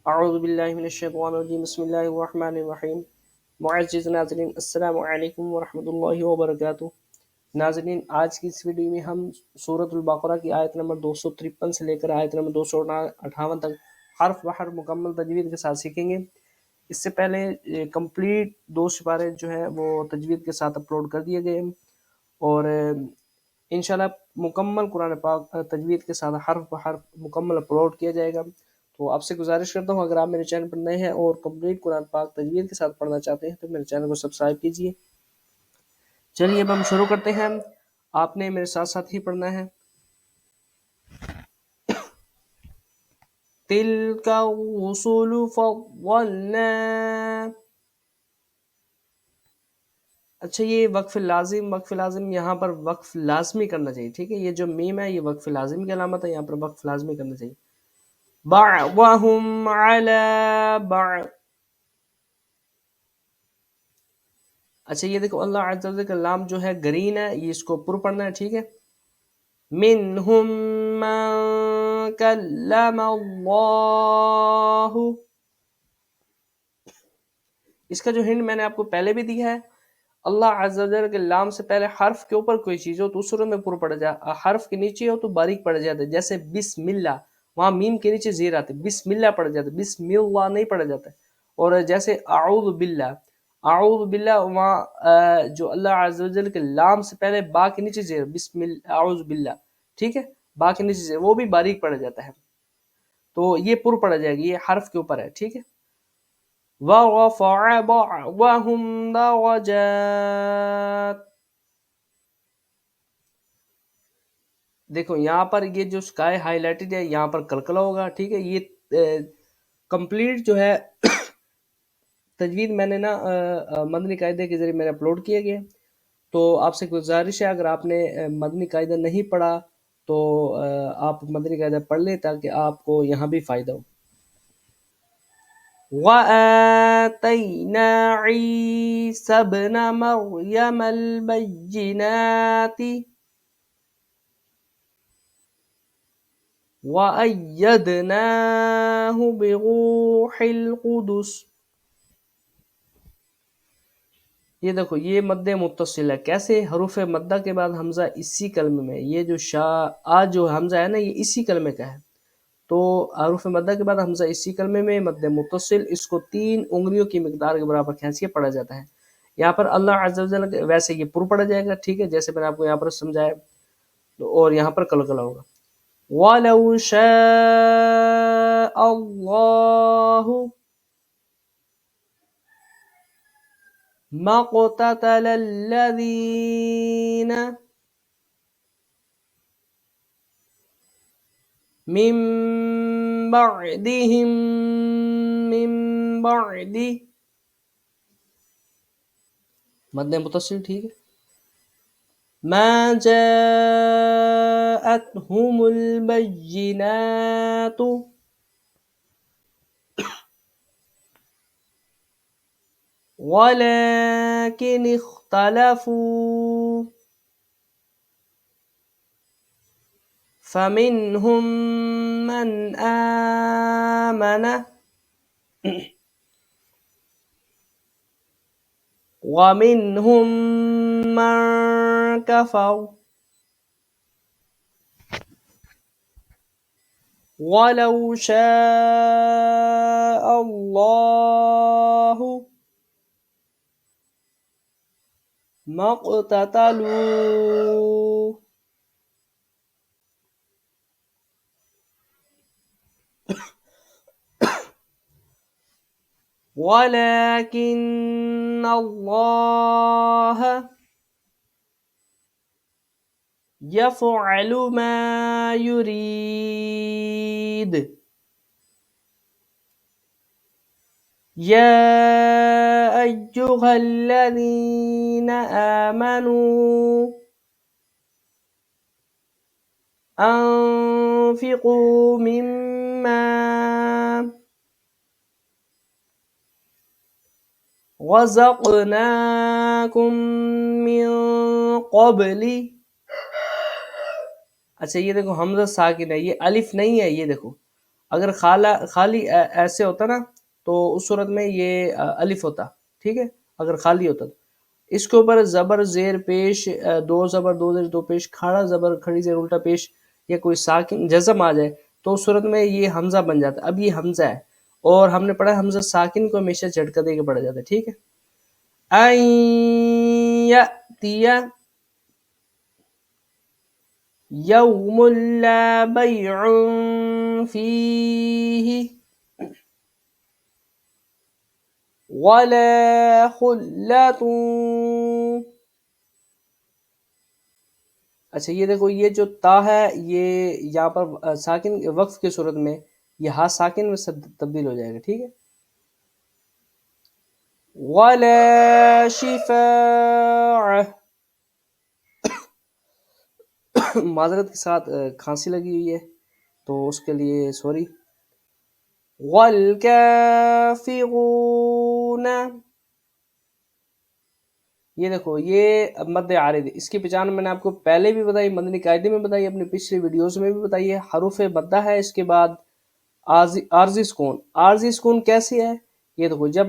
اعوذ باللہ من الشیطان الرجیم بسم اللہ الرحمن الرحیم۔ معزز ناظرین السلام علیکم ورحمۃ اللہ وبرکاتہ۔ ناظرین، آج کی اس ویڈیو میں ہم سورۃ البقرہ کی آیت نمبر 253 سے لے کر آیت نمبر 258 تک حرف بحر مکمل تجوید کے ساتھ سیکھیں گے۔ اس سے پہلے کمپلیٹ 2 سپارے جو ہے وہ تجوید کے ساتھ اپلوڈ کر دیے گئے، اور انشاءاللہ مکمل قرآن پاک تجوید کے ساتھ حرف بحرف مکمل اپلوڈ کیا جائے گا۔ تو آپ سے گزارش کرتا ہوں، اگر آپ میرے چینل پر نئے ہیں اور کمپلیٹ قرآن پاک تجوید کے ساتھ پڑھنا چاہتے ہیں تو میرے چینل کو سبسکرائب کیجیے۔ چلیے اب ہم شروع کرتے ہیں۔ آپ نے میرے ساتھ ساتھ ہی پڑھنا ہے۔ تِلْكَ الرُّسُلُ فَضَّلْنَا۔ اچھا، یہ وقف لازم یہاں پر وقف لازمی کرنا چاہیے، ٹھیک ہے؟ یہ جو میم ہے یہ وقف لازم کی علامت ہے، یہاں پر وقف لازمی کرنا چاہیے۔ بَعْضُهُمْ عَلَى بَعْضٍ۔ اچھا یہ دیکھو، اللہ عز و جل کا لام جو ہے گرین ہے، یہ اس کو پر پڑھنا ہے، ٹھیک ہے؟ منہم من کلم اللہ۔ اس کا جو ہنٹ میں نے آپ کو پہلے بھی دیا ہے، اللہ عز و جل کے لام سے پہلے حرف کے اوپر کوئی چیز ہو تو اس صورت میں پر پڑ جائے، حرف کے نیچے ہو تو باریک پڑ جاتا ہے، جیسے بسم اللہ، وہاں میم کے نیچے زیر آتے، بسم اللہ پڑ جاتا ہے، بسم اللہ نہیں پڑا جاتا۔ اور جیسے اعوذ باللہ، اعوذ باللہ، وہاں جو اللہ عز و جل کے لام سے پہلے با کے نیچے زیر، بسم اللہ اعوذ باللہ، ٹھیک ہے؟ با کے نیچے زیر، وہ بھی باریک پڑ جاتا ہے، تو یہ پر پڑ جائے گی، یہ حرف کے اوپر ہے، ٹھیک ہے؟ وَرَفَعَ بَعْضَهُمْ دَرَجَاتٍ۔ دیکھو یہاں پر یہ جو سکائی ہائی لائٹڈ ہے، یہاں پر کلکلا ہوگا، ٹھیک ہے؟ یہ کمپلیٹ جو ہے تجوید میں نے نا مدنی قاعدے کے ذریعے میں نے اپلوڈ کیے گئے، تو آپ سے گزارش ہے اگر آپ نے مدنی قاعدہ نہیں پڑھا تو آپ مدنی قاعدہ پڑھ لیں تاکہ آپ کو یہاں بھی فائدہ ہو۔ وَآتَيْنَا عِيسَى ابْنَ مَرْيَمَ الْبَيِّنَاتِ وَأَيَّدْنَاهُ بِرُوحِ الْقُدُسِ۔ یہ دیکھو یہ مد متصل ہے، کیسے؟ حروف مدہ کے بعد حمزہ اسی کلمے میں، یہ جو جو حمزہ ہے نا یہ اسی کلمے کا ہے، تو حروف مدہ کے بعد حمزہ اسی کلمے میں مد متصل، اس کو 3 انگلیوں کی مقدار کے برابر کھینچ کے پڑھا جاتا ہے۔ یہاں پر اللہ عز و جل ویسے یہ پر پڑھا جائے گا، ٹھیک ہے؟ جیسے میں نے آپ کو یہاں پر سمجھایا، اور یہاں پر کلکلا ہوگا۔ وَلَوْ شَاءَ اللَّهُ مَا اقْتَتَلَ الَّذِينَ مِن بَعْدِهِم مِّن بَعْدِ، مد متصل، ٹھیک ہے؟ مَا جَاءَتْهُمُ الْبَيِّنَاتُ وَلَكِنِ اخْتَلَفُوا فَمِنْهُم مَّنْ آمَنَ وَمِنْهُم مَّن كَفَرَ وَلَوْ شَاءَ اللَّهُ مَا اقْتَتَلُوا وَلَكِنَّ اللَّهَ يَفْعَلُ مَا يُرِيدُ۔ يَا أَيُّهَا الَّذِينَ آمَنُوا أَنفِقُوا مِمَّا رَزَقْنَاكُم مِّن قَبْلِ۔ اچھا یہ دیکھو حمزہ ساکن ہے، یہ الف نہیں ہے، یہ دیکھو اگر خالی ایسے ہوتا نا تو اس صورت میں یہ الف ہوتا، ٹھیک ہے، اگر خالی ہوتا تو اس کے اوپر زبر زیر پیش، دو زبر دو زیر دو پیش، کھڑا زبر کھڑی زیر الٹا پیش یا کوئی ساکن جزم آ جائے تو اس صورت میں یہ حمزہ بن جاتا ہے. اب یہ حمزہ ہے اور ہم نے پڑھا حمزہ ساکن کو ہمیشہ جھٹکا دے کے پڑھا جاتا ہے، ٹھیک ہے. این یأتی یوم لا بیع فیہ ولا خلۃ. اچھا یہ دیکھو، یہ جو تا ہے یہ یہاں پر ساکن وقف کی صورت میں یہ ہا ساکن میں تبدیل ہو جائے گا، ٹھیک ہے. ولا شفاع، معذرت کے ساتھ کھانسی لگی ہوئی ہے تو اس کے لیے سوری. والکافرون، یہ دیکھو یہ مد عارض، اس کی پہچان میں نے آپ کو پہلے بھی بتائی، مدنی قاعدے میں بتائی، اپنی پچھلی ویڈیوز میں بھی بتائی ہے. حروف مدہ ہے، اس کے بعد عارضی سکون. عارضی سکون کیسے ہے؟ یہ دیکھو جب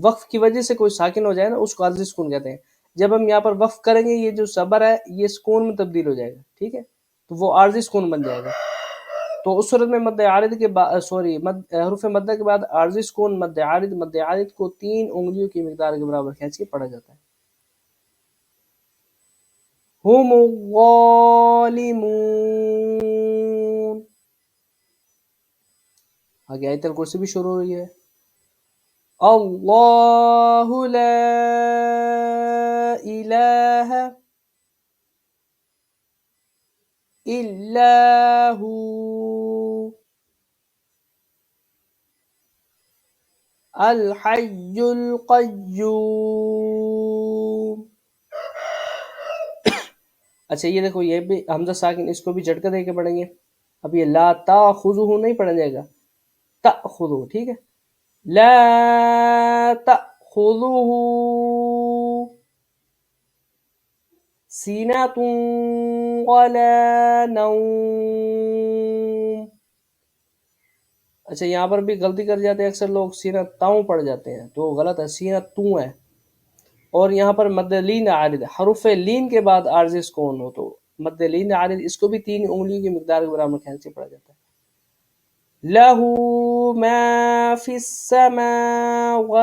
وقف کی وجہ سے کوئی ساکن ہو جائے نا اس کو عارضی سکون کہتے ہیں. جب ہم یہاں پر وقف کریں گے یہ جو صبر ہے یہ سکون میں تبدیل ہو جائے گا، ٹھیک ہے، تو وہ عارضی سکون بن جائے گا. تو اس صورت میں مد عارض کے بعد حروف مدہ کے بعد عارضی سکون مد عارض کو 3 انگلیوں کی مقدار کے برابر کھینچ کے پڑھا جاتا ہے. ہم الظالمون. آگے آیت الکرسی بھی شروع ہوئی ہے. اللہ لا الہ الا ہو الحی القیوم. اچھا یہ دیکھو یہ بھی حمزہ ساکن، اس کو بھی جھٹکا دے کے پڑھیں گے. اب یہ لا تاخذہ نہیں پڑھا جائے گا، تاخذہ، ٹھیک ہے. لا تاخذہ سینۃ ولا نوم. اچھا یہاں پر بھی غلطی کر جاتے ہیں اکثر لوگ، سینہ تاؤں پڑھ جاتے ہیں تو غلط ہے، سینہ توں ہے. اور یہاں پر مد لین عارض، حروف لین کے بعد عارضی سکون ہو تو مد لین عارض، اس کو بھی 3 انگلیوں کی مقدار کے برابر کھینچ سے پڑھا جاتا ہے. لہ ما فی السماوات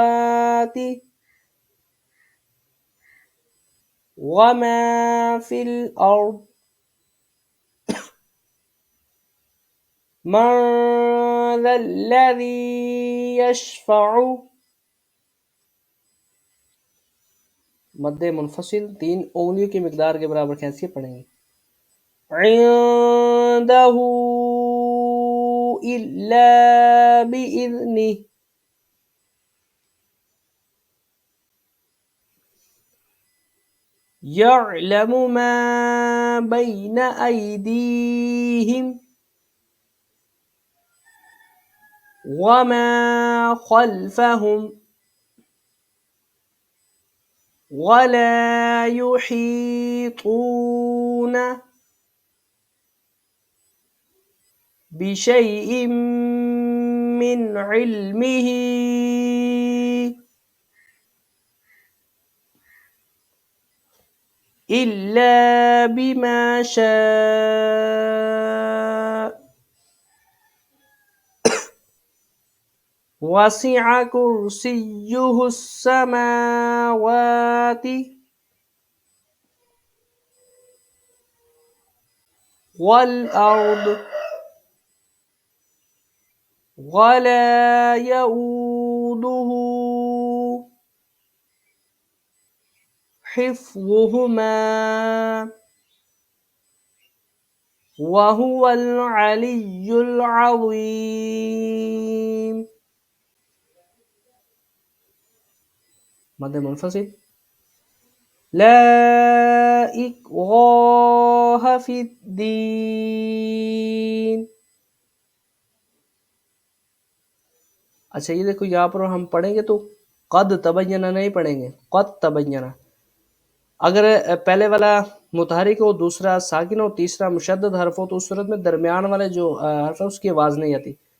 وما فی الارض من ذا الذی یشفع، مد منفصل 3 انگلیوں کی مقدار کے برابر کھینچ کے پڑھیں گے. عندہ الا بإذنہ، یعلم ما بین ایدیہم وما خلفہم ولا يحيطون بشيء من علمه إلا بما شاء وسع كرسيه السماوات والأرض ولا يؤوده حفظهما وهو العلي العظيم. مد منفصل. لا اکراہ فی الدین. اچھا یہ دیکھو یہاں پر ہم پڑھیں گے تو قد تبینہ نہیں پڑھیں گے، قد تبینہ. اگر پہلے والا متحرک ہو، دوسرا ساکن ہو، تیسرا مشدد حرف ہو تو اس صورت میں درمیان والے جو حرف ہے اس کی آواز نہیں آتی.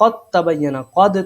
قد تبين قد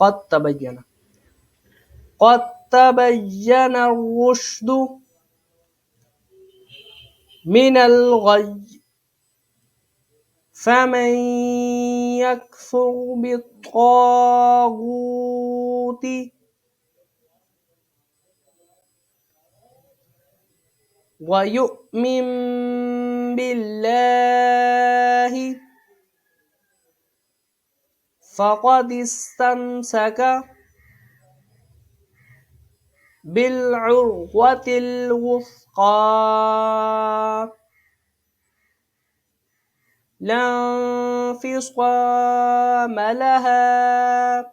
قد تبين قد تبين الرشد من الغي فمن يكفر بالطاغوت ويؤمن بالله فقد استمسك بالعروة الوثقى لا انفصام لها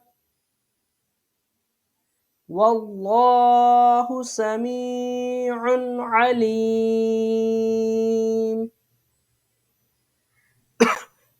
والله سميع عليم.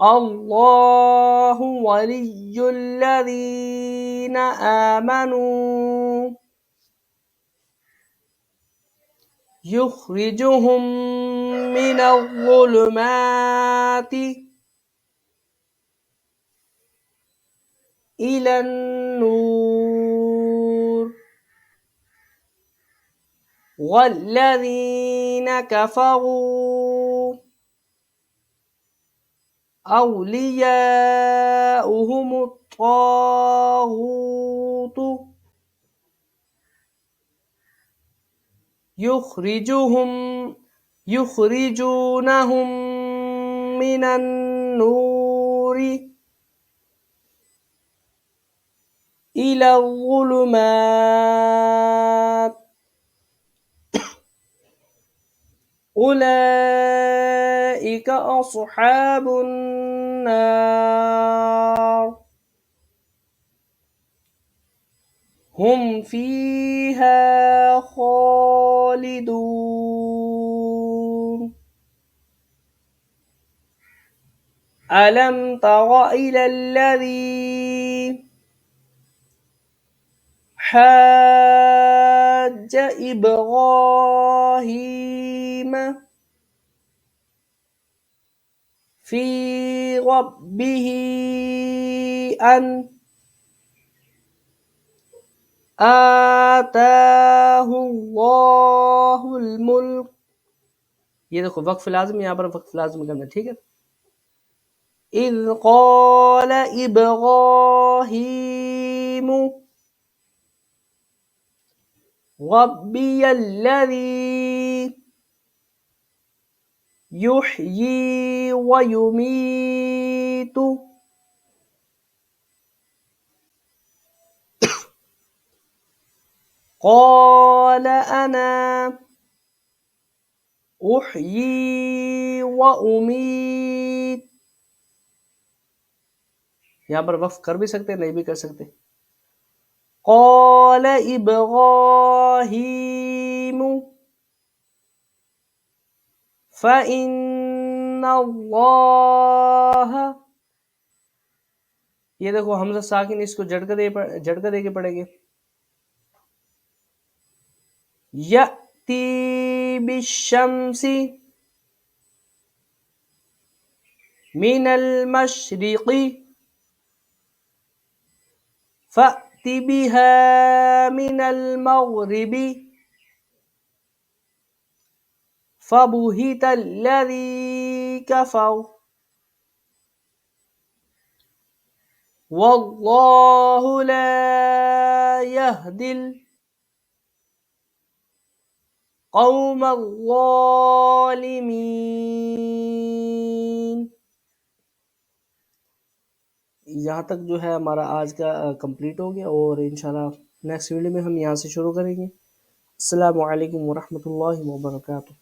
الله ولي الذين آمنوا يخرجهم من الظلمات إلى النور والذين كفروا أولياؤهم الطاغوت يخرجونهم من النور إلى الظلمات أولئك أصحاب النار هم فيها خالدون. ألم تر إلى الذي حاج إبراهيم في ربه أن آتاه الله الملك. یہ دیکھو وقف لازم یہاں پر وقف لازم کرنا ٹھیک ہے. اذ قال ابراہیم ربی الذی یحیی ویمیت قال انا احیی وامیت. یہاں پر وقف کر بھی سکتے نہیں بھی کر سکتے. قال ابراہیم فإن اللہ. یہ دیکھو حمزہ ساکن اس کو جھٹکا دے کے پڑھیں گے. یأتی بالشمس من المشرق فأت بها من المغرب فبهت الذي كفر والله لا يهدي القوم الظالمين. یہاں تک جو ہے ہمارا آج کا کمپلیٹ ہو گیا اور انشاءاللہ نیکسٹ ویڈیو میں ہم یہاں سے شروع کریں گے. السلام علیکم ورحمۃ اللہ وبرکاتہ.